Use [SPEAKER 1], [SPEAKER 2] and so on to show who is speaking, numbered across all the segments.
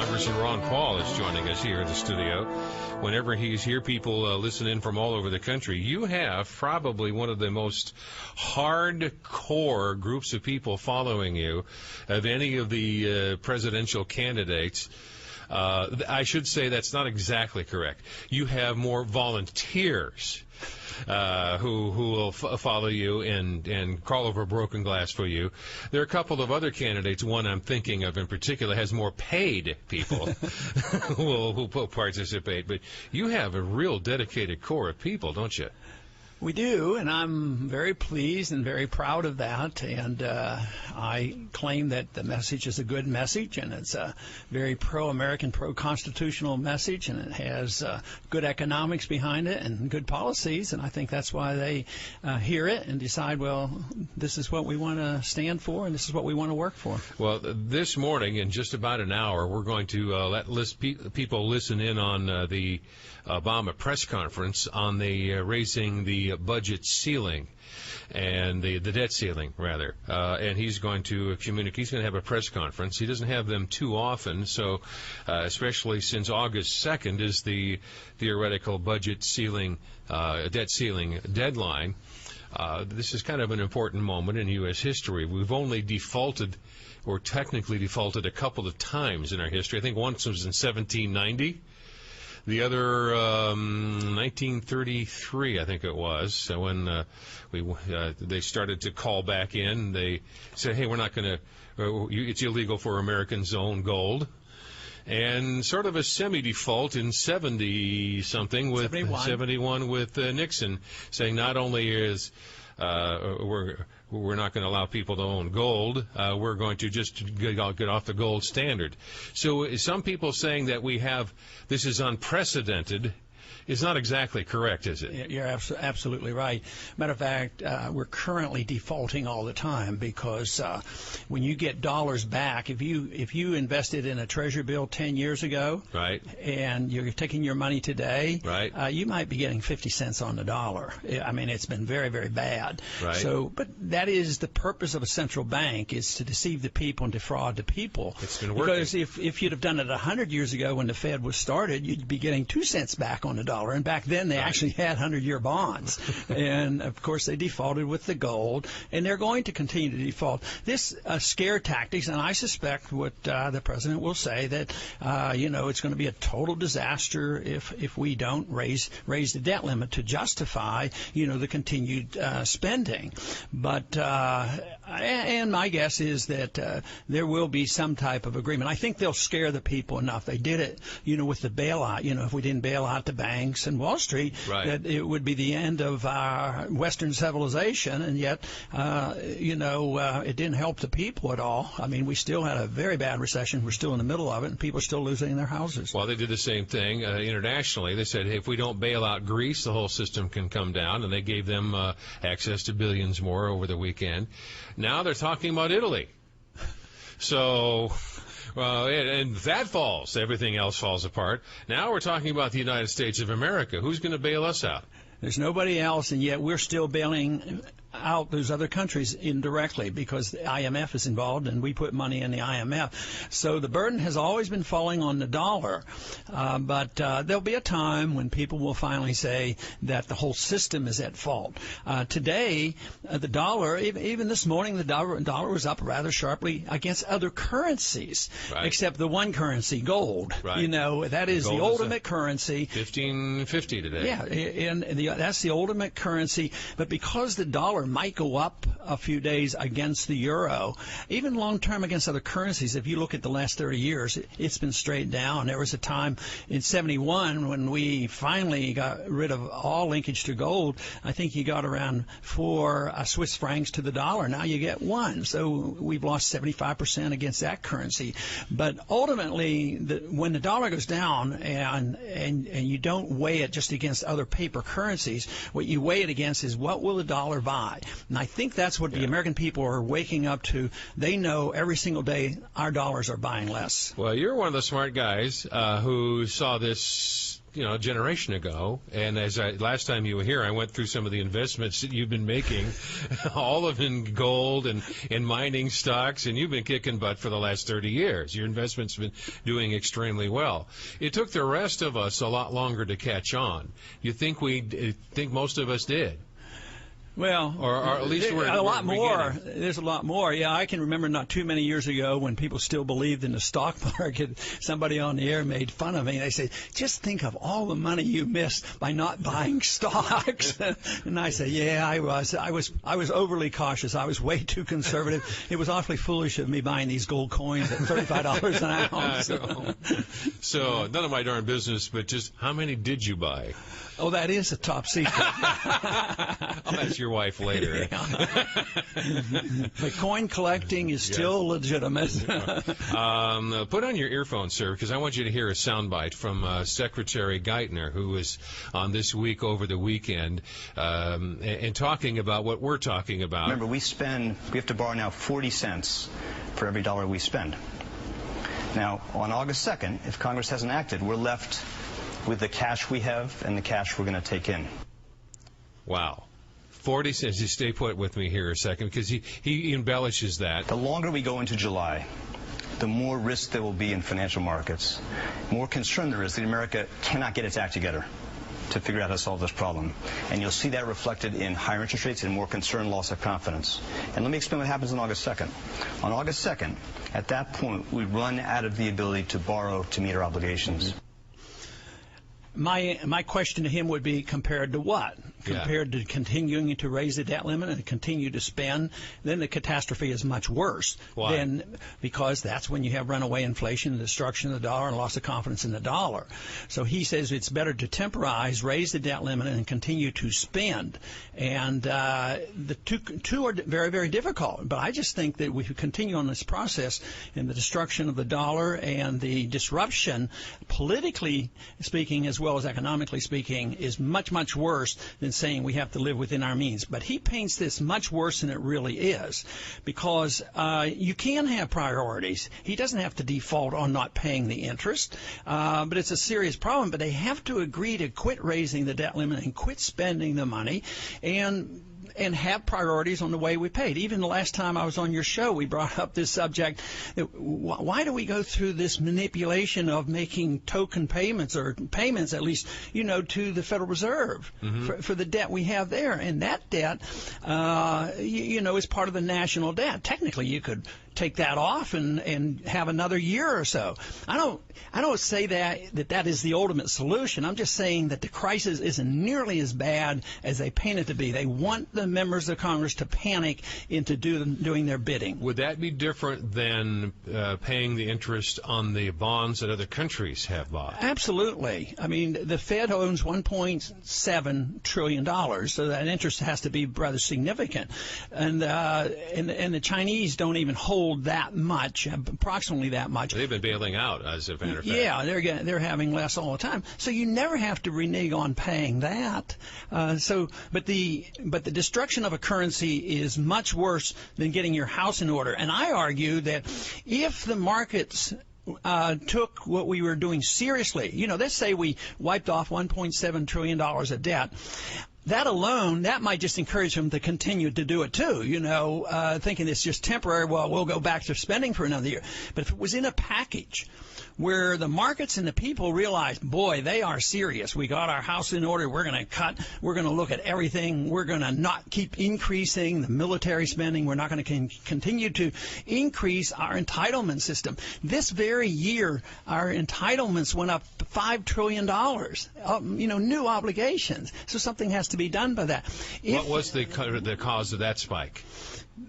[SPEAKER 1] Congressman Ron Paul is joining us here in the studio. Whenever he's here, people listen in from all over the country. You have probably one of the most hardcore groups of people following you of any of the presidential candidates. I should say that's not exactly correct. You have more volunteers who will follow you and crawl over broken glass for you. There are a couple of other candidates. One I'm thinking of in particular has more paid people who will participate. But you have a real dedicated core of people, don't you?
[SPEAKER 2] We do, and I'm very pleased and very proud of that. And I claim that the message is a good message, and it's a very pro-American, pro-constitutional message, and it has good economics behind it and good policies. And I think that's why they hear it and decide, well, this is what we want to stand for, and this is what we want to work for. Well,
[SPEAKER 1] this morning, in just about an hour, we're going to let people listen in on the Obama press conference on the raising the budget ceiling and the debt ceiling, rather. And he's going to communicate. He's going to have a press conference. He doesn't have them too often, so especially since August 2nd is the theoretical budget ceiling, debt ceiling deadline. This is kind of an important moment in U.S. history. We've only defaulted, or technically defaulted, a couple of times in our history. I think once was in 1790. The other, 1933, I think it was, when they started to call back in. They said, hey, we're not going to, it's illegal for Americans to own gold. And sort of a semi-default in 70-something with 71 with Nixon, saying not only is we're not going to allow people to own gold. We're going to just get off the gold standard. So some people saying that this is unprecedented is not exactly correct, is it?
[SPEAKER 2] You're absolutely right. Matter of fact, we're currently defaulting all the time because when you get dollars back, if you invested in a treasury bill 10 years ago,
[SPEAKER 1] right,
[SPEAKER 2] and you're taking your money today,
[SPEAKER 1] right,
[SPEAKER 2] you might be getting 50 cents on the dollar. I mean, it's been very, very bad.
[SPEAKER 1] Right.
[SPEAKER 2] So, but that is the purpose of a central bank, is to deceive the people and defraud the people.
[SPEAKER 1] It's been working.
[SPEAKER 2] Because if you'd have done it 100 years ago when the Fed was started, you'd be getting 2 cents back on the dollar. And back then, they actually had 100-year bonds. And, of course, they defaulted with the gold. And they're going to continue to default. This scare tactics, and I suspect what the president will say, that, it's going to be a total disaster if we don't raise the debt limit to justify, the continued spending. But and my guess is that there will be some type of agreement. I think they'll scare the people enough. They did it, with the bailout. If we didn't bail out the banks and Wall Street,
[SPEAKER 1] right,
[SPEAKER 2] that it would be the end of our Western civilization, and yet, it didn't help the people at all. I mean, we still had a very bad recession. We're still in the middle of it, and people are still losing their houses.
[SPEAKER 1] Well, they did the same thing internationally. They said, hey, if we don't bail out Greece, the whole system can come down, and they gave them access to billions more over the weekend. Now they're talking about Italy. So... Well, and if that falls, everything else falls apart. Now we're talking about the United States of America. Who's going to bail us out?
[SPEAKER 2] There's nobody else, and yet we're still bailing out those other countries indirectly because the IMF is involved, and we put money in the IMF. So the burden has always been falling on the dollar, but there'll be a time when people will finally say that the whole system is at fault. Today, the dollar, even this morning, the dollar was up rather sharply against other currencies,
[SPEAKER 1] right,
[SPEAKER 2] except the one currency, gold.
[SPEAKER 1] Right.
[SPEAKER 2] That is the ultimate currency.
[SPEAKER 1] 15.50 today.
[SPEAKER 2] Yeah, and that's the ultimate currency. But because the dollar might go up a few days against the euro, even long-term against other currencies, if you look at the last 30 years, it's been straight down. There was a time in 71 when we finally got rid of all linkage to gold. I think you got around 4 Swiss francs to the dollar. Now you get 1. So we've lost 75% against that currency. But ultimately, when the dollar goes down and you don't weigh it just against other paper currencies, what you weigh it against is what will the dollar buy. And I think that's what the American people are waking up to. They know every single day our dollars are buying less.
[SPEAKER 1] Well, you're one of the smart guys who saw this a generation ago. And last time you were here, I went through some of the investments that you've been making, all of in gold and in mining stocks, and you've been kicking butt for the last 30 years. Your investment's been doing extremely well. It took the rest of us a lot longer to catch on. You think most of us did?
[SPEAKER 2] Well,
[SPEAKER 1] or at least we're
[SPEAKER 2] a lot more.
[SPEAKER 1] Beginning.
[SPEAKER 2] There's a lot more. Yeah, I can remember not too many years ago when people still believed in the stock market. Somebody on the air made fun of me. They said, "Just think of all the money you missed by not buying stocks." And I said, "Yeah, I was overly cautious. I was way too conservative. It was awfully foolish of me buying these gold coins at $35 an ounce."
[SPEAKER 1] So none of my darn business. But just how many did you buy?
[SPEAKER 2] Oh, that is a top secret.
[SPEAKER 1] I'll ask your wife later.
[SPEAKER 2] The coin collecting is still legitimate.
[SPEAKER 1] Put on your earphones, sir, because I want you to hear a soundbite from Secretary Geithner, who was on This Week over the weekend, and talking about what we're talking about.
[SPEAKER 3] Remember, we have to borrow now 40 cents for every dollar we spend. Now, on August 2nd, if Congress hasn't acted, we're left with the cash we have and the cash we're going to take in.
[SPEAKER 1] Wow. 40 cents. You stay put with me here a second, because he embellishes that.
[SPEAKER 3] The longer we go into July, the more risk there will be in financial markets. More concern there is that America cannot get its act together to figure out how to solve this problem. And you'll see that reflected in higher interest rates and more concern, loss of confidence. And let me explain what happens on August 2nd. On August 2nd, at that point, we run out of the ability to borrow to meet our obligations.
[SPEAKER 2] My question to him would be, compared to what? Compared to continuing to raise the debt limit and continue to spend, then the catastrophe is much worse.
[SPEAKER 1] Why?
[SPEAKER 2] Because that's when you have runaway inflation, the destruction of the dollar, and loss of confidence in the dollar. So he says it's better to temporize, raise the debt limit, and continue to spend. And the two are very, very difficult. But I just think that we continue on this process, and the destruction of the dollar and the disruption, politically speaking as well as economically speaking, is much, much worse than saying we have to live within our means. But he paints this much worse than it really is, because you can have priorities. He doesn't have to default on not paying the interest, but it's a serious problem. But they have to agree to quit raising the debt limit and quit spending the money, and have priorities on the way we paid. Even the last time I was on your show, we brought up this subject. Why do we go through this manipulation of making token payments, or payments at least, to the Federal Reserve for the debt we have there? And that debt, is part of the national debt. Technically, you could take that off and have another year or so. I don't say that is the ultimate solution. I'm just saying that the crisis isn't nearly as bad as they paint it to be. They want the members of Congress to panic into doing their bidding.
[SPEAKER 1] Would that be different than paying the interest on the bonds that other countries have bought?
[SPEAKER 2] Absolutely. I mean, the Fed owns $1.7 trillion, so that interest has to be rather significant. And the Chinese don't even hold that much, approximately that much.
[SPEAKER 1] They've been bailing out, as a matter of fact.
[SPEAKER 2] Yeah, they're having less all the time. So you never have to renege on paying that. But the destruction of a currency is much worse than getting your house in order. And I argue that if the markets took what we were doing seriously, let's say we wiped off $1.7 trillion of debt. That alone, that might just encourage them to continue to do it too, thinking it's just temporary. Well, we'll go back to spending for another year. But if it was in a package where the markets and the people realized, boy, they are serious. We got our house in order. We're going to cut. We're going to look at everything. We're going to not keep increasing the military spending. We're not going to continue to increase our entitlement system. This very year, our entitlements went up $5 trillion, new obligations. So something has to be done by that.
[SPEAKER 1] What was the cause of that spike?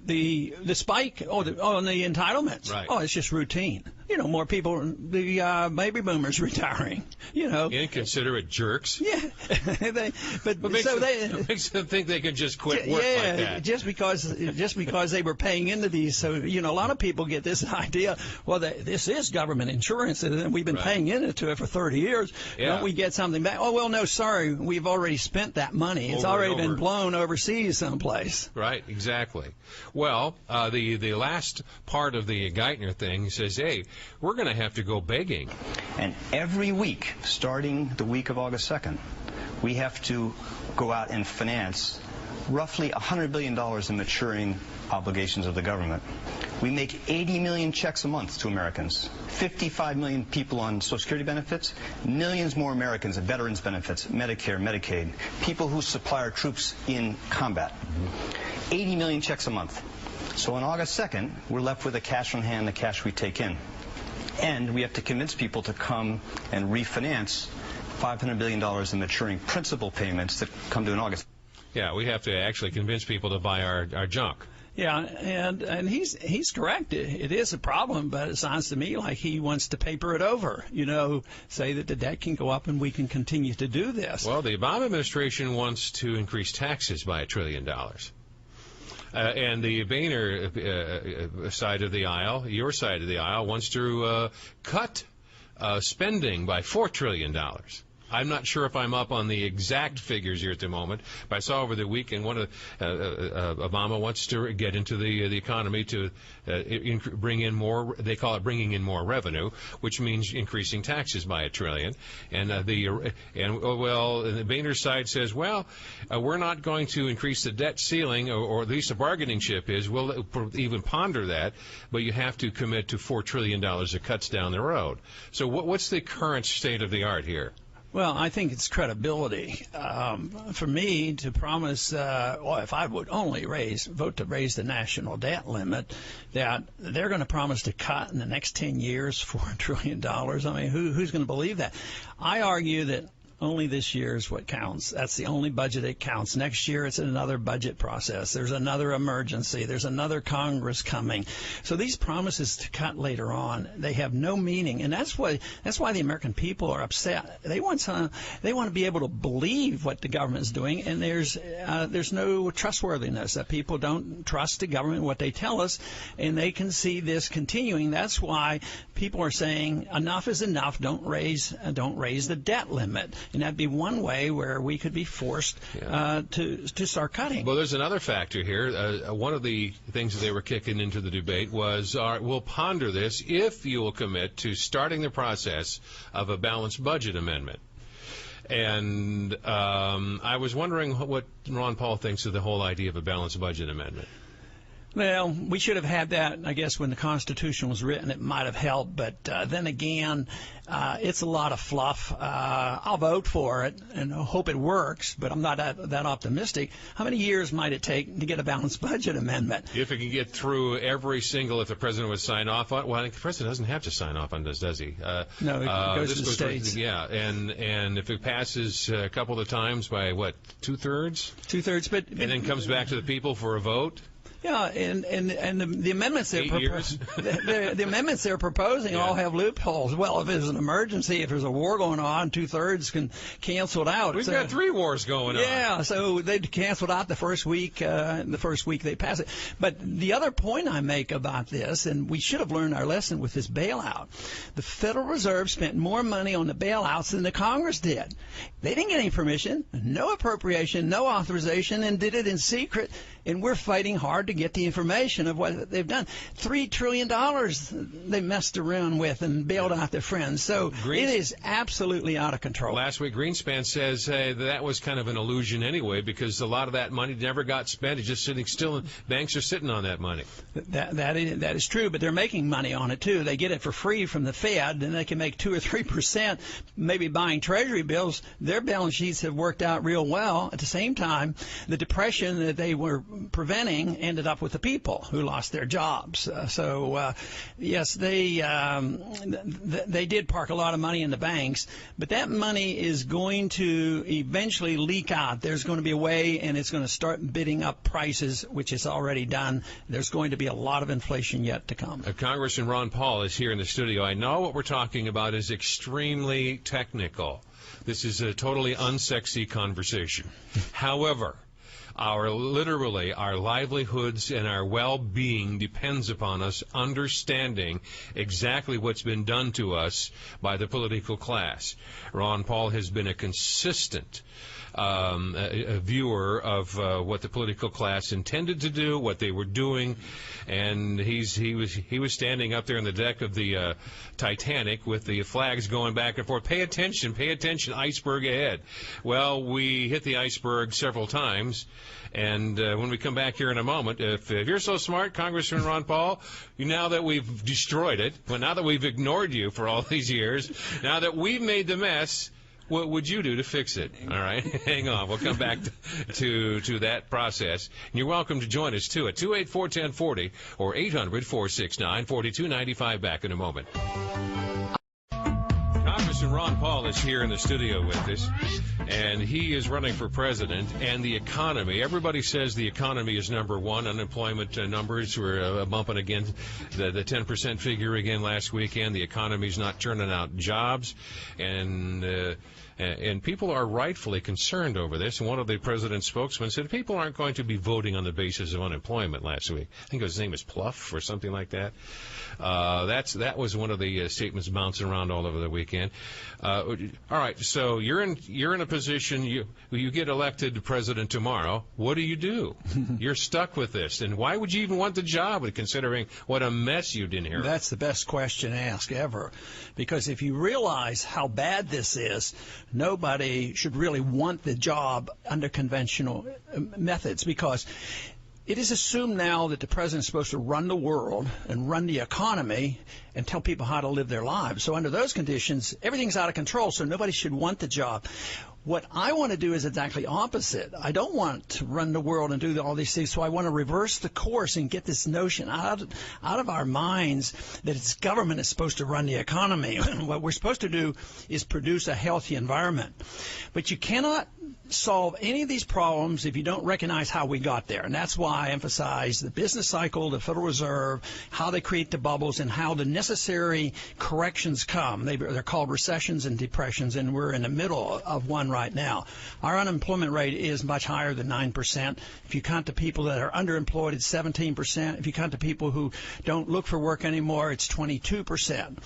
[SPEAKER 2] The spike on the entitlements.
[SPEAKER 1] Right.
[SPEAKER 2] Oh, it's just routine. More people, the baby boomers retiring.
[SPEAKER 1] Inconsiderate jerks.
[SPEAKER 2] Yeah, but
[SPEAKER 1] makes them think they can just quit work like that.
[SPEAKER 2] just because they were paying into these. So a lot of people get this idea. Well, this is government insurance, and we've been paying into it for 30 years.
[SPEAKER 1] Yeah.
[SPEAKER 2] Don't we get something back? Oh well, no, sorry, we've already spent that money. It's already been blown overseas someplace.
[SPEAKER 1] Right, exactly. Well, the last part of the Geithner thing says, hey, we're going to have to go begging.
[SPEAKER 3] And every week, starting the week of August 2nd, we have to go out and finance roughly $100 billion in maturing obligations of the government. We make 80 million checks a month to Americans, 55 million people on Social Security benefits, millions more Americans at veterans benefits, Medicare, Medicaid, people who supply our troops in combat. 80 million checks a month. So on August 2nd, we're left with the cash on hand, the cash we take in. And we have to convince people to come and refinance $500 billion in maturing principal payments that come due in August.
[SPEAKER 1] Yeah, we have to actually convince people to buy our junk.
[SPEAKER 2] Yeah, and he's correct. It is a problem, but it sounds to me like he wants to paper it over. You know, say that the debt can go up and we can continue to do this.
[SPEAKER 1] Well, the Obama administration wants to increase taxes by $1 trillion. And the Boehner side of the aisle, your side of the aisle, wants to cut spending by $4 trillion. I'm not sure if I'm up on the exact figures here at the moment, but I saw over the weekend one of Obama wants to get into the economy to bring in more. They call it bringing in more revenue, which means increasing taxes by $1 trillion. And the Boehner side says, well, we're not going to increase the debt ceiling, or at least the bargaining chip is. We'll even ponder that, but you have to commit to $4 trillion of cuts down the road. So what's the current state of the art here?
[SPEAKER 2] Well, I think it's credibility. For me to promise, if I would only vote to raise the national debt limit, that they're going to promise to cut in the next 10 years $4 trillion. I mean, who's going to believe that? I argue that only this year is what counts. That's the only budget that counts. Next year, it's another budget process. There's another emergency. There's another Congress coming. So these promises to cut later on, they have no meaning, and that's why the American people are upset. They want to be able to believe what the government is doing, and there's no trustworthiness. That people don't trust the government, what they tell us, and they can see this continuing. That's why people are saying enough is enough. Don't raise the debt limit. And that'd be one way where we could be forced to start cutting.
[SPEAKER 1] Well, there's another factor here. One of the things that they were kicking into the debate was, we'll ponder this if you will commit to starting the process of a balanced budget amendment. And I was wondering what Ron Paul thinks of the whole idea of a balanced budget amendment.
[SPEAKER 2] Well, we should have had that, I guess, when the Constitution was written. It might have helped, but then again, it's a lot of fluff. I'll vote for it and hope it works, but I'm not that optimistic. How many years might it take to get a balanced budget amendment?
[SPEAKER 1] If it can get through if the president would sign off on it, well, I think the president doesn't have to sign off on this, does he?
[SPEAKER 2] No, it goes to the states.
[SPEAKER 1] Yeah, and if it passes a couple of times by, what, two-thirds?
[SPEAKER 2] Two-thirds, but...
[SPEAKER 1] And then comes back to the people for a vote?
[SPEAKER 2] Yeah, and the amendments the amendments they're proposing all have loopholes. Well, if there's an emergency, if there's a war going on, two-thirds can cancel it out.
[SPEAKER 1] We've got 3 wars going on.
[SPEAKER 2] Yeah, so they'd cancel it out the first week they pass it. But the other point I make about this, and we should have learned our lesson with this bailout, the Federal Reserve spent more money on the bailouts than the Congress did. They didn't get any permission, no appropriation, no authorization, and did it in secret. And we're fighting hard to get the information of what they've done. $3 trillion they messed around with and bailed out their friends. So it is absolutely out of control.
[SPEAKER 1] Last week, Greenspan says that was kind of an illusion anyway, because a lot of that money never got spent. It's just sitting still, and banks are sitting on that money.
[SPEAKER 2] That is true, but they're making money on it, too. They get it for free from the Fed, and they can make 2 or 3%, maybe buying Treasury bills. Their balance sheets have worked out real well. At the same time, the depression that they were preventing ended up with the people who lost their jobs. Yes, they did park a lot of money in the banks, but that money is going to eventually leak out. There's going to be a way, and it's going to start bidding up prices, which it's already done. There's going to be a lot of inflation yet to come.
[SPEAKER 1] Congressman Ron Paul is here in the studio. I know what we're talking about is extremely technical. This is a totally unsexy conversation. However, Literally, our livelihoods and our well-being depends upon us understanding exactly what's been done to us by the political class. Ron Paul has been a consistent a viewer of what the political class intended to do, what they were doing, and he was standing up there on the deck of the Titanic with the flags going back and forth. Pay attention, iceberg ahead. Well, we hit the iceberg several times, and when we come back here in a moment, if you're so smart, Congressman Ron Paul, now that we've destroyed it, now that we've ignored you for all these years, now that we've made the mess, what would you do to fix it? All right, hang on. We'll come back to that process. And you're welcome to join us, too, at 284-1040 or 800-469-4295. Back in a moment. Congressman Ron Paul is here in the studio with us, and he is running for president. And the economy, everybody says the economy is number one. Unemployment numbers were bumping again, the 10% figure again last weekend. The economy's not turning out jobs, and people are rightfully concerned over this. And one of the president's spokesmen said people aren't going to be voting on the basis of unemployment last week. I think his name is Pluff or something like that. That was one of the statements bouncing around all over the weekend. All right, so you're in a position, you get elected president tomorrow. What do you do? You're stuck with this, and why would you even want the job, considering what a mess you'd inherit?
[SPEAKER 2] That's the best question asked ever, because if you realize how bad this is, nobody should really want the job under conventional methods, because it is assumed now that the president is supposed to run the world and run the economy and tell people how to live their lives. So under those conditions, everything's out of control, so nobody should want the job. What I want to do is exactly opposite. I don't want to run the world and do all these things, so I want to reverse the course and get this notion out of our minds that it's government is supposed to run the economy. What we're supposed to do is produce a healthy environment. But you cannot solve any of these problems if you don't recognize how we got there. And that's why I emphasize the business cycle, the Federal Reserve, how they create the bubbles, and how the necessary corrections come. They're called recessions and depressions, and we're in the middle of one right now. Our unemployment rate is much higher than 9%. If you count the people that are underemployed, it's 17%. If you count the people who don't look for work anymore, it's 22%.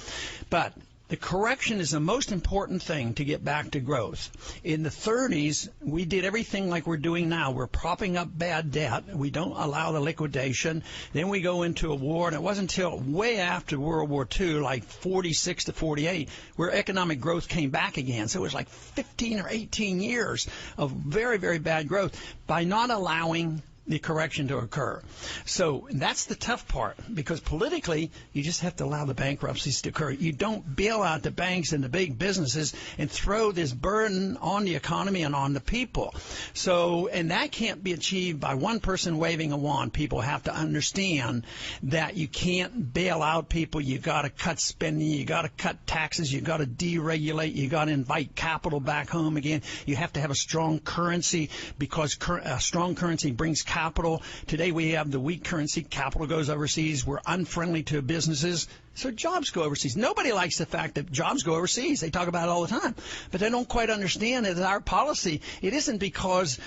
[SPEAKER 2] But the correction is the most important thing to get back to growth. In the 30s, we did everything like we're doing now. We're propping up bad debt. We don't allow the liquidation. Then we go into a war, and it wasn't until way after World War II, like 46 to 48, where economic growth came back again. So it was like 15 or 18 years of very, very bad growth by not allowing the correction to occur. So that's the tough part, because politically you just have to allow the bankruptcies to occur. You don't bail out the banks and the big businesses and throw this burden on the economy and on the people. So, and that can't be achieved by one person waving a wand. People have to understand that you can't bail out people. You got to cut spending, you got to cut taxes, you got to deregulate, you got to invite capital back home again. You have to have a strong currency, because a strong currency brings capital. Today we have the weak currency. Capital goes overseas. We're unfriendly to businesses, so jobs go overseas. Nobody likes the fact that jobs go overseas. They talk about it all the time, but they don't quite understand that our policy, it isn't because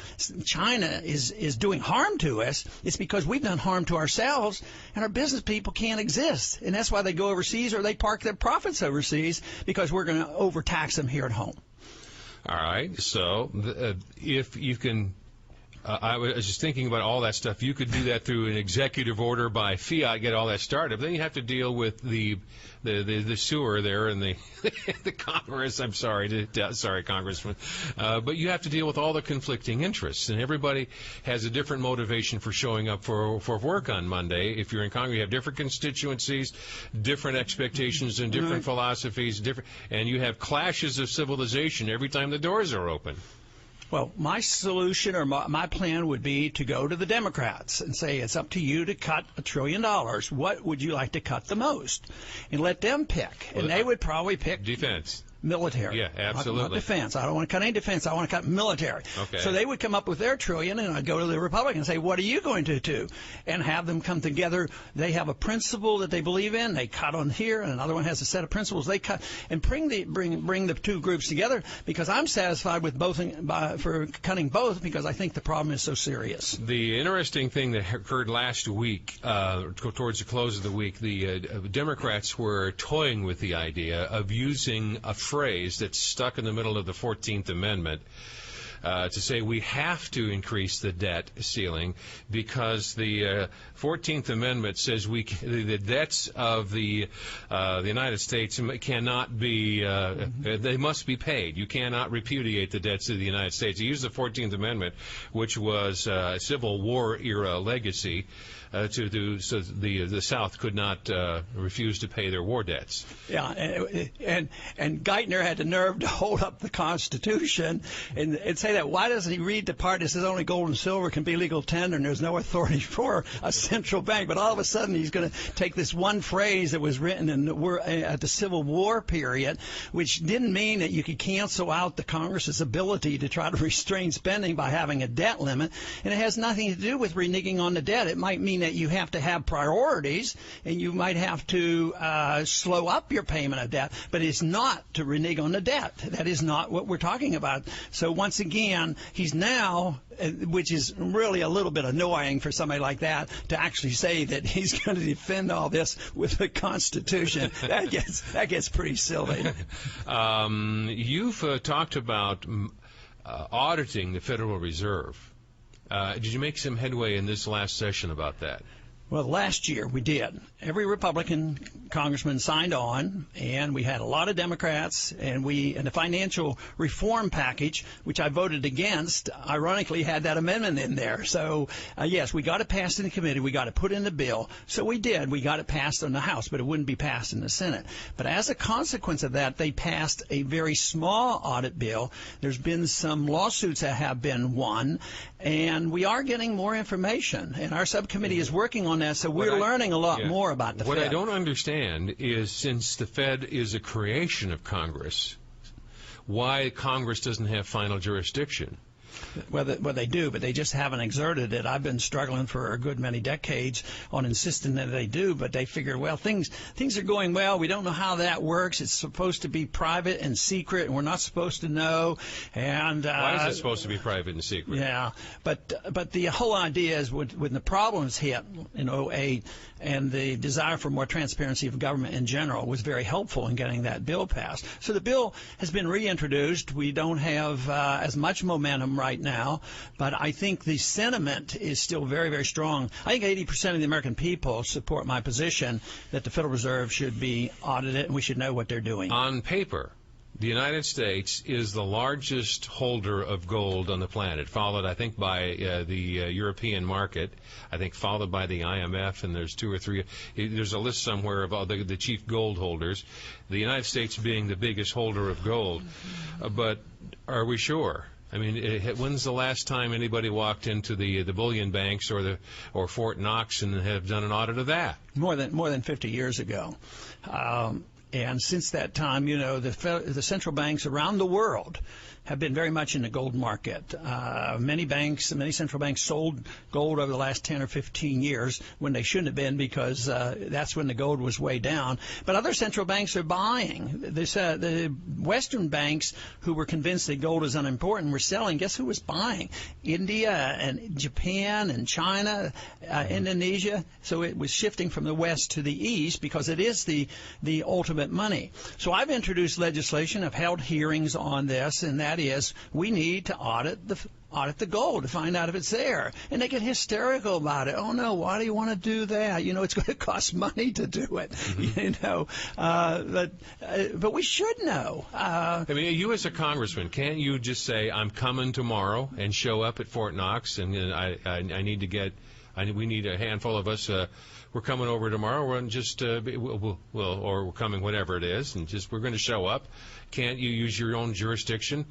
[SPEAKER 2] China is doing harm to us. It's because we've done harm to ourselves, and our business people can't exist, and that's why they go overseas, or they park their profits overseas, because we're going to overtax them here at home.
[SPEAKER 1] All right, so if you can I was just thinking about all that stuff. You could do that through an executive order by fiat, get all that started. But then you have to deal with the sewer there and the the Congress. I'm sorry, sorry, Congressman. But you have to deal with all the conflicting interests, and everybody has a different motivation for showing up for work on Monday. If you're in Congress, you have different constituencies, different expectations, and different philosophies, and you have clashes of civilization every time the doors are open.
[SPEAKER 2] Well, my solution or my plan would be to go to the Democrats and say, it's up to you to cut $1 trillion. What would you like to cut the most? And let them pick. And they would probably pick
[SPEAKER 1] defense.
[SPEAKER 2] military.
[SPEAKER 1] Yeah, absolutely.
[SPEAKER 2] Not defense. I don't want to cut any defense. I want to cut military.
[SPEAKER 1] Okay.
[SPEAKER 2] So they would come up with their trillion, and I'd go to the Republicans and say, what are you going to do? And have them come together. They have a principle that they believe in. They cut on here, and another one has a set of principles. They cut and bring the two groups together, because I'm satisfied with both for cutting both, because I think the problem is so serious.
[SPEAKER 1] The interesting thing that occurred last week, towards the close of the week, the Democrats were toying with the idea of using a phrase that's stuck in the middle of the 14th Amendment to say we have to increase the debt ceiling because the 14th Amendment says the debts of the United States cannot be they must be paid. You cannot repudiate the debts of the United States. They used the 14th Amendment, which was a Civil War era legacy, so the South could not refuse to pay their war debts.
[SPEAKER 2] Yeah, and Geithner had the nerve to hold up the Constitution and say that. Why doesn't he read the part that says only gold and silver can be legal tender and there's no authority for a central bank? But all of a sudden he's going to take this one phrase that was written at the Civil War period, which didn't mean that you could cancel out the Congress's ability to try to restrain spending by having a debt limit, and it has nothing to do with reneging on the debt. It might mean that you have to have priorities, and you might have to slow up your payment of debt, but it's not to renege on the debt. That is not what we're talking about. So once again, he's now, which is really a little bit annoying for somebody like that, to actually say that he's going to defend all this with the Constitution. That gets pretty silly.
[SPEAKER 1] You've talked about auditing the Federal Reserve. Did you make some headway in this last session about that?
[SPEAKER 2] Well, last year we did. Every Republican congressman signed on, and we had a lot of Democrats, and the financial reform package, which I voted against, ironically had that amendment in there. So, yes, we got it passed in the committee. We got it put in the bill. So we did. We got it passed in the House, but it wouldn't be passed in the Senate. But as a consequence of that, they passed a very small audit bill. There's been some lawsuits that have been won, and we are getting more information, and our subcommittee is working on that, so we're learning a lot more about the Fed.
[SPEAKER 1] What I don't understand is, since the Fed is a creation of Congress, why Congress doesn't have final jurisdiction.
[SPEAKER 2] Well, they do, but they just haven't exerted it. I've been struggling for a good many decades on insisting that they do, but they figure, well, things are going well. We don't know how that works. It's supposed to be private and secret, and we're not supposed to know. And
[SPEAKER 1] why is it supposed to be private and secret?
[SPEAKER 2] Yeah, but the whole idea is when the problems hit in 2008, and the desire for more transparency of government in general was very helpful in getting that bill passed. So the bill has been reintroduced. We don't have as much momentum right now, but I think the sentiment is still very, very strong. I think 80% of the American people support my position that the Federal Reserve should be audited and we should know what they're doing.
[SPEAKER 1] On paper, the United States is the largest holder of gold on the planet, followed, I think, by the European market, I think followed by the IMF, and there's two or three. There's a list somewhere of all the chief gold holders, the United States being the biggest holder of gold. But are we sure? I mean, when's the last time anybody walked into the bullion banks or Fort Knox and have done an audit of that?
[SPEAKER 2] More than 50 years ago. And since that time, you know, the central banks around the world have been very much in the gold market. Many central banks sold gold over the last 10 or 15 years when they shouldn't have been, because that's when the gold was way down. But other central banks are buying. The Western banks, who were convinced that gold is unimportant, were selling. Guess who was buying? India and Japan and China, Indonesia. So it was shifting from the West to the East because it is the ultimate money. So I've introduced legislation. I've held hearings on this, and that is we need to audit the gold to find out if it's there. And they get hysterical about it. Oh, no, why do you want to do that? You know, it's going to cost money to do it. You know, but we should know.
[SPEAKER 1] I mean, you as a congressman, can't you just say, I'm coming tomorrow and show up at Fort Knox, and I need to get, we need a handful of us. We're coming over tomorrow. We're just, or we're coming, whatever it is, and we're going to show up. Can't you use your own jurisdiction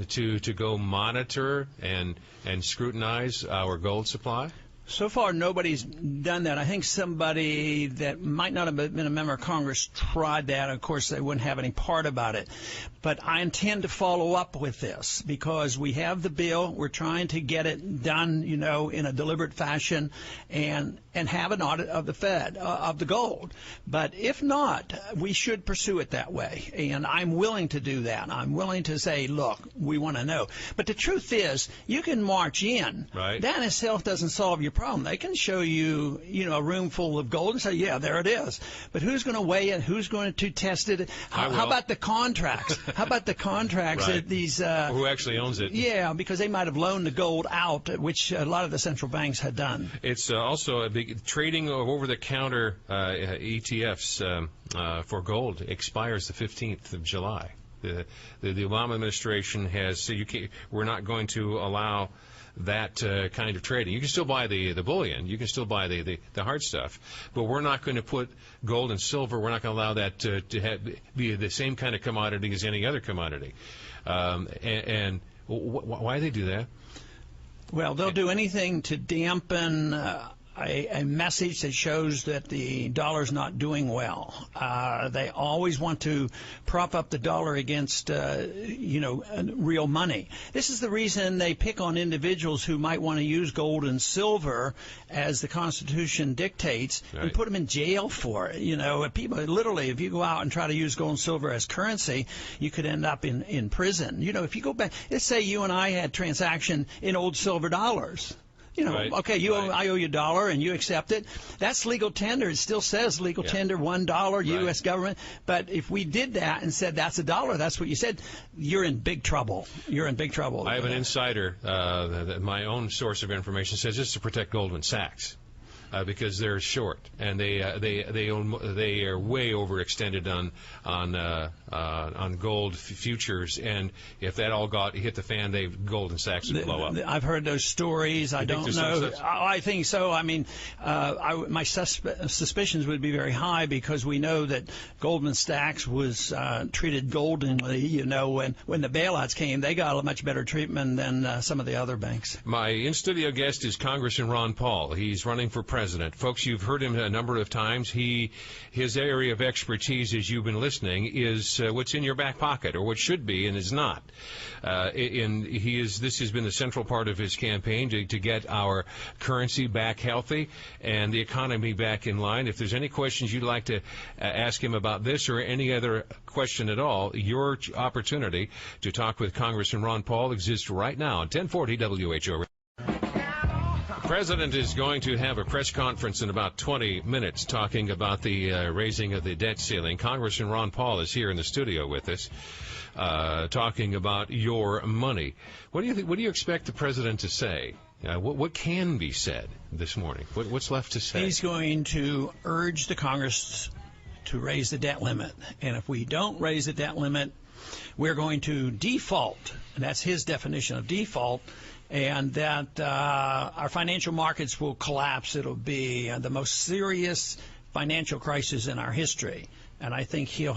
[SPEAKER 1] to go monitor and scrutinize our gold supply?
[SPEAKER 2] So far, nobody's done that. I think somebody that might not have been a member of Congress tried that. Of course, they wouldn't have any part about it. But I intend to follow up with this because we have the bill. We're trying to get it done, in a deliberate fashion and have an audit of the Fed, of the gold. But if not, we should pursue it that way. And I'm willing to do that. I'm willing to say, look, we want to know. But the truth is, you can march in.
[SPEAKER 1] Right.
[SPEAKER 2] That in itself doesn't solve your problem. They can show you, a room full of gold and say, yeah, there it is. But who's going to weigh it? Who's going to test it? How about the contracts? How about the contracts
[SPEAKER 1] right.
[SPEAKER 2] that these...
[SPEAKER 1] Who actually owns it?
[SPEAKER 2] Yeah, because they might have loaned the gold out, which a lot of the central banks had done.
[SPEAKER 1] It's also a big trading of over-the-counter ETFs for gold expires the 15th of July. The Obama administration has we're not going to allow that kind of trading. You can still buy the bullion, you can still buy the hard stuff, but we're not going to put gold and silver. We're not going to allow that to be the same kind of commodity as any other commodity. And why they do that?
[SPEAKER 2] Well, they'll do anything to dampen a message that shows that the dollar's not doing well. They always want to prop up the dollar against, real money. This is the reason they pick on individuals who might want to use gold and silver as the Constitution dictates
[SPEAKER 1] right.
[SPEAKER 2] and put them in jail for it. People literally, if you go out and try to use gold and silver as currency, you could end up in prison. If you go back, let's say you and I had transaction in old silver dollars.
[SPEAKER 1] Right.
[SPEAKER 2] Okay, I owe you $1 and you accept it. That's legal tender. It still says legal tender, $1, U.S. government. But if we did that and said that's $1, that's what you said, you're in big trouble. You're in big trouble.
[SPEAKER 1] I have an insider, my own source of information says this is to protect Goldman Sachs. Because they're short and they are way overextended on gold futures, and if that all hit the fan, Goldman Sachs would blow up.
[SPEAKER 2] I've heard those stories. I don't know. I think so. I mean, my suspicions would be very high because we know that Goldman Sachs was treated goldenly. When the bailouts came, they got a much better treatment than some of the other banks.
[SPEAKER 1] My in-studio guest is Congressman Ron Paul. He's running for president. Folks, you've heard him a number of times. His area of expertise, as you've been listening, is what's in your back pocket, or what should be and is not. This has been the central part of his campaign to get our currency back healthy and the economy back in line. If there's any questions you'd like to ask him about this or any other question at all, your opportunity to talk with Congressman Ron Paul exists right now on 1040 WHO. The President is going to have a press conference in about 20 minutes talking about the raising of the debt ceiling. Congressman Ron Paul is here in the studio with us talking about your money. What do you think? What do you expect the President to say? What can be said this morning? What's left to say?
[SPEAKER 2] He's going to urge the Congress to raise the debt limit. And if we don't raise the debt limit, we're going to default. And that's his definition of default. And that our financial markets will collapse. It'll be the most serious financial crisis in our history. And I think he'll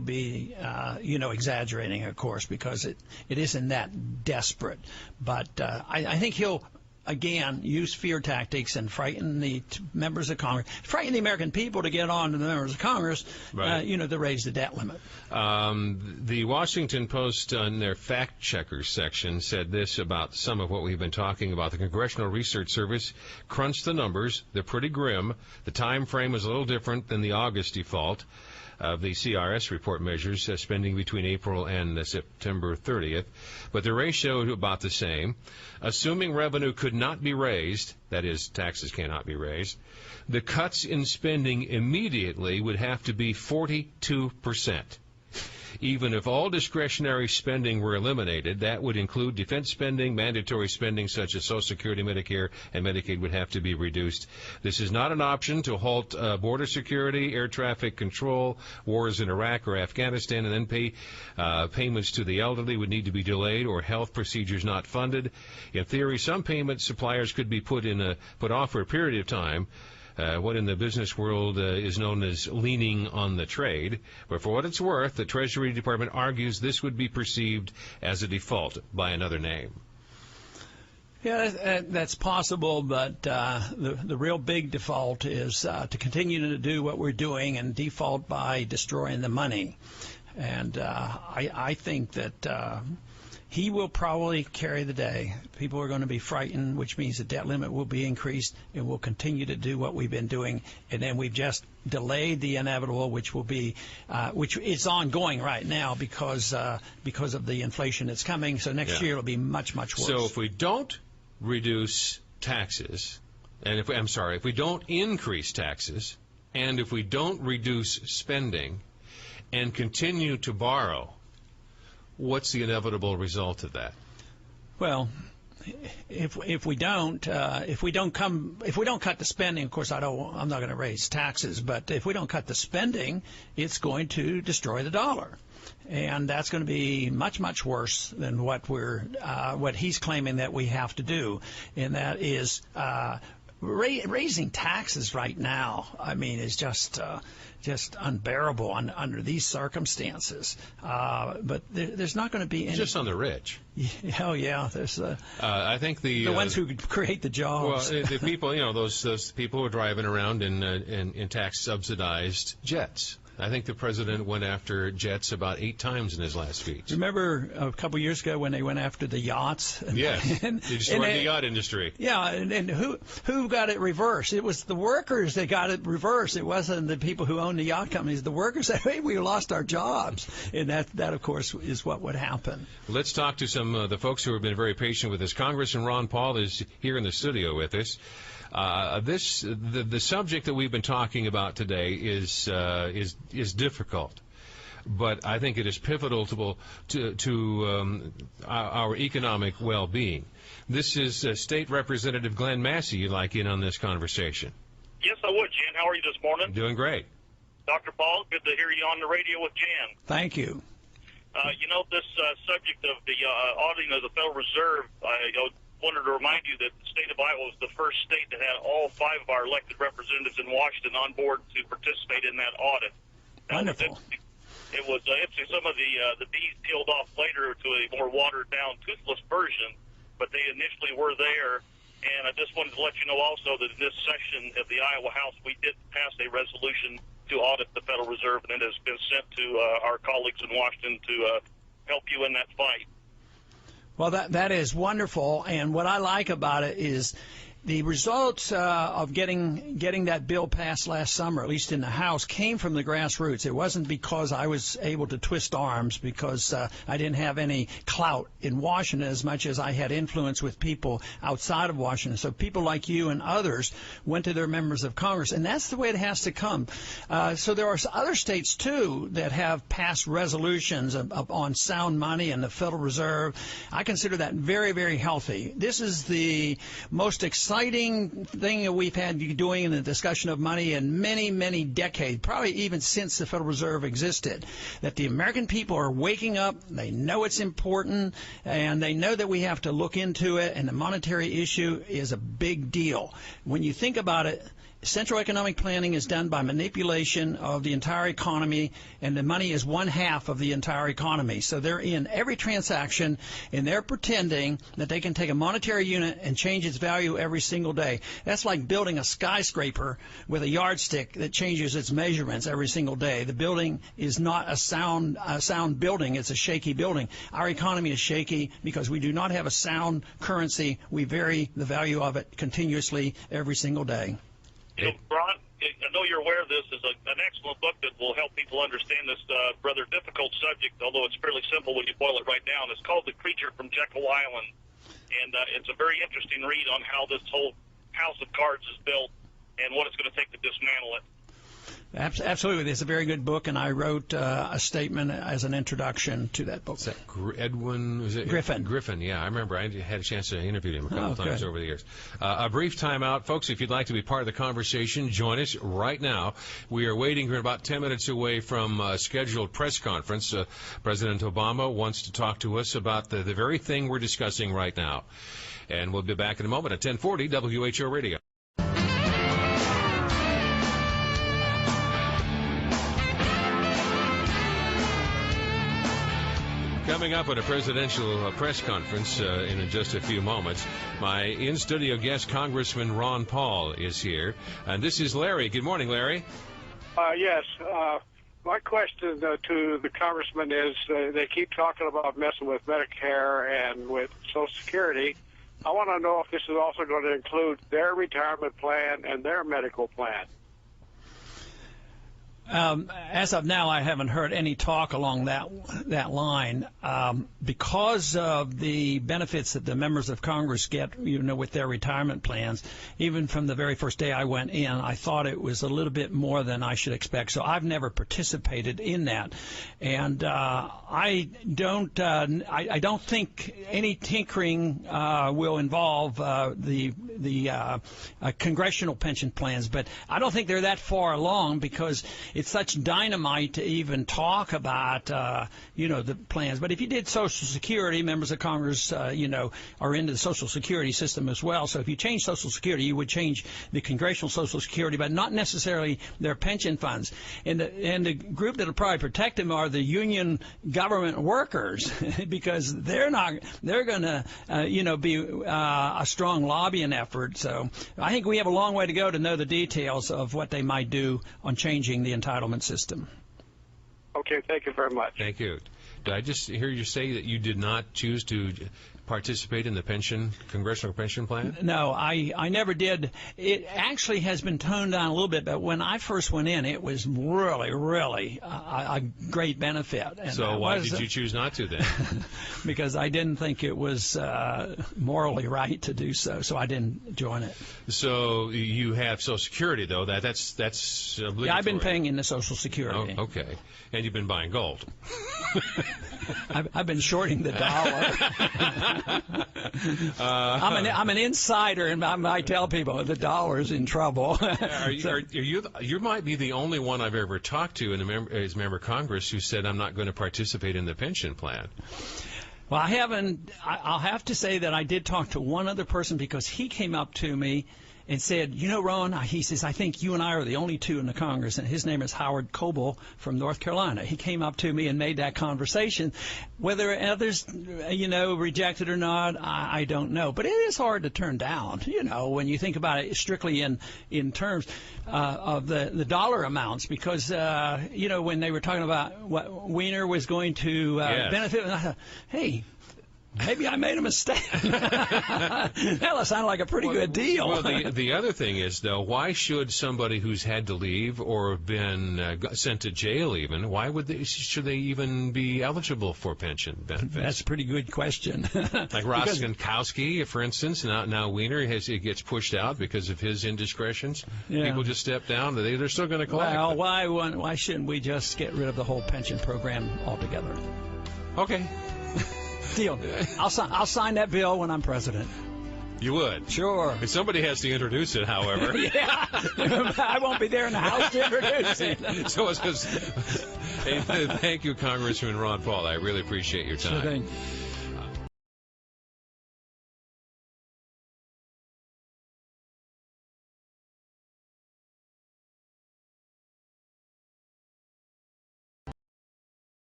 [SPEAKER 2] be exaggerating, of course, because it isn't that desperate. But I think he'll, again, use fear tactics and frighten the members of Congress, frighten the American people to get on to the members of Congress,
[SPEAKER 1] right.
[SPEAKER 2] To raise the debt limit.
[SPEAKER 1] The Washington Post, on their fact checkers section, said this about some of what we've been talking about. The Congressional Research Service crunched the numbers. They're pretty grim. The time frame is a little different than the August default of the CRS report measures spending between April and September 30th, but the ratio is about the same. Assuming revenue could not be raised, that is, taxes cannot be raised, the cuts in spending immediately would have to be 42%. Even if all discretionary spending were eliminated, that would include defense spending, mandatory spending such as Social Security, Medicare, and Medicaid would have to be reduced. This is not an option to halt border security, air traffic control, wars in Iraq or Afghanistan, and then payments to the elderly would need to be delayed or health procedures not funded. In theory, some payment suppliers could be put off for a period of time. What in the business world is known as leaning on the trade. But for what it's worth, the Treasury Department argues this would be perceived as a default by another name.
[SPEAKER 2] Yeah, that's possible, but the real big default is to continue to do what we're doing and default by destroying the money. And I think that he will probably carry the day. People are going to be frightened, which means the debt limit will be increased, and we'll continue to do what we've been doing. And then we've just delayed the inevitable, which will be, which is ongoing right now because of the inflation that's coming. So next year it'll be much, much worse.
[SPEAKER 1] So if we don't reduce taxes, and if we don't increase taxes, and if we don't reduce spending, and continue to borrow, what's the inevitable result of that?
[SPEAKER 2] Well, if we don't cut the spending, of course I'm not going to raise taxes, but if we don't cut the spending, it's going to destroy the dollar. And that's going to be much, much worse than what he's claiming that we have to do, and that is raising taxes right now. I mean, is just unbearable under these circumstances. But there's not going to be any.
[SPEAKER 1] Just on the rich.
[SPEAKER 2] Oh yeah, there's.
[SPEAKER 1] I think the
[SPEAKER 2] ones who create the jobs.
[SPEAKER 1] Well, the people, those people who are driving around in tax subsidized jets. I think the president went after jets about 8 times in his last speech.
[SPEAKER 2] Remember a couple of years ago when they went after the yachts?
[SPEAKER 1] Yes, they destroyed the yacht industry.
[SPEAKER 2] Yeah, and who got it reversed? It was the workers that got it reversed. It wasn't the people who own the yacht companies. The workers said, hey, we lost our jobs. And that of course, is what would happen. Let's
[SPEAKER 1] talk to some of the folks who have been very patient with us. Congressman Ron Paul is here in the studio with us. The subject that we've been talking about today is difficult, but I think it is pivotal to our economic well-being. This is State Representative Glenn Massey. You'd like in on this conversation?
[SPEAKER 4] Yes, I would, Jan. How are you this morning?
[SPEAKER 1] Doing great.
[SPEAKER 4] Dr. Paul, good to hear you on the radio with Jan.
[SPEAKER 2] Thank you.
[SPEAKER 4] This subject of the auditing of the Federal Reserve, I wanted to remind you that the state of Iowa was the first state that had all 5 of our elected representatives in Washington on board to participate in that audit.
[SPEAKER 2] Wonderful.
[SPEAKER 4] It was interesting. Some of the D's peeled off later to a more watered-down, toothless version, but they initially were there. And I just wanted to let you know also that in this session of the Iowa House, we did pass a resolution to audit the Federal Reserve, and it has been sent to our colleagues in Washington to help you in that fight.
[SPEAKER 2] Well, that is wonderful, and what I like about it is the results of getting that bill passed last summer, at least in the House, came from the grassroots. It wasn't because I was able to twist arms, because I didn't have any clout in Washington as much as I had influence with people outside of Washington. So people like you and others went to their members of Congress, and that's the way it has to come. So there are other states, too, that have passed resolutions on sound money and the Federal Reserve. I consider that very, very healthy. This is the most exciting thing that we've had doing in the discussion of money in many, many decades, probably even since the Federal Reserve existed, that the American people are waking up. They know it's important, and they know that we have to look into it, and the monetary issue is a big deal. When you think about it, central economic planning is done by manipulation of the entire economy, and the money is 1/2 of the entire economy. So they're in every transaction, and they're pretending that they can take a monetary unit and change its value every single day. That's like building a skyscraper with a yardstick that changes its measurements every single day. The building is not a sound building. It's a shaky building. Our economy is shaky because we do not have a sound currency. We vary the value of it continuously every single day.
[SPEAKER 4] Ron, I know you're aware of this. Is an excellent book that will help people understand this rather difficult subject, although it's fairly simple when you boil it right down. It's called The Creature from Jekyll Island, and it's a very interesting read on how this whole house of cards is built and what it's going to take to dismantle it.
[SPEAKER 2] Absolutely. It's a very good book, and I wrote a statement as an introduction to that book.
[SPEAKER 1] Is that Edwin? Was it
[SPEAKER 2] Griffin.
[SPEAKER 1] Griffin, yeah. I remember I had a chance to interview him a couple times over the years. A brief time out. Folks, if you'd like to be part of the conversation, join us right now. We are waiting. We're about 10 minutes away from a scheduled press conference. President Obama wants to talk to us about the very thing we're discussing right now. And we'll be back in a moment at 1040 WHO Radio. Coming up at a presidential press conference in just a few moments, my in-studio guest, Congressman Ron Paul, is here. And this is Larry. Good morning, Larry.
[SPEAKER 5] Yes. My question to the congressman is they keep talking about messing with Medicare and with Social Security. I want to know if this is also going to include their retirement plan and their medical plan.
[SPEAKER 2] As of now, I haven't heard any talk along that line. Because of the benefits that the members of Congress get, with their retirement plans, even from the very first day I went in, I thought it was a little bit more than I should expect. So I've never participated in that, and I don't think any tinkering will involve the congressional pension plans. But I don't think they're that far along because it's such dynamite to even talk about, the plans. But if you did Social Security, members of Congress, are into the Social Security system as well. So if you change Social Security, you would change the congressional Social Security, but not necessarily their pension funds. And the group that will probably protect them are the union government workers because they're going to, be a strong lobbying effort. So I think we have a long way to go to know the details of what they might do on changing the entitlement system.
[SPEAKER 5] Okay, thank you very much.
[SPEAKER 1] Thank you. Did I just hear you say that you did not choose to participate in the congressional pension plan?
[SPEAKER 2] No, I never did. It actually has been toned down a little bit, but when I first went in, it was really, really a great benefit. And
[SPEAKER 1] so why did you choose not to then?
[SPEAKER 2] Because I didn't think it was morally right to do so, so I didn't join it.
[SPEAKER 1] So you have Social Security, though. That's obligatory.
[SPEAKER 2] Yeah, I've been paying into Social Security.
[SPEAKER 1] Oh, okay. And you've been buying gold.
[SPEAKER 2] I've been shorting the dollar. I'm an insider, and I tell people the dollar's in trouble.
[SPEAKER 1] You might be the only one I've ever talked to as a member of Congress who said, I'm not going to participate in the pension plan.
[SPEAKER 2] Well, I haven't. I'll have to say that I did talk to one other person because he came up to me and said, Ron, he says, I think you and I are the only two in the Congress, and his name is Howard Coble from North Carolina. He came up to me and made that conversation. Whether others, reject it or not, I don't know. But it is hard to turn down, when you think about it strictly in terms of the dollar amounts, because, when they were talking about what Weiner was going to benefit, I thought, hey, maybe I made a mistake. That sounded like a pretty good deal.
[SPEAKER 1] Well, the other thing is, though, why should somebody who's had to leave or been sent to jail even, should they even be eligible for pension benefits?
[SPEAKER 2] That's a pretty good question.
[SPEAKER 1] Like Rostenkowski, for instance, now Weiner gets pushed out because of his indiscretions. Yeah. People just step down. They're still going to collect.
[SPEAKER 2] Well, why shouldn't we just get rid of the whole pension program altogether?
[SPEAKER 1] Okay.
[SPEAKER 2] Deal. I'll sign that bill when I'm president.
[SPEAKER 1] You would?
[SPEAKER 2] Sure.
[SPEAKER 1] If somebody has to introduce it, however.
[SPEAKER 2] Yeah. I won't be there in the House to introduce it.
[SPEAKER 1] Hey, thank you, Congressman Ron Paul. I really appreciate your time.
[SPEAKER 2] Sure thing.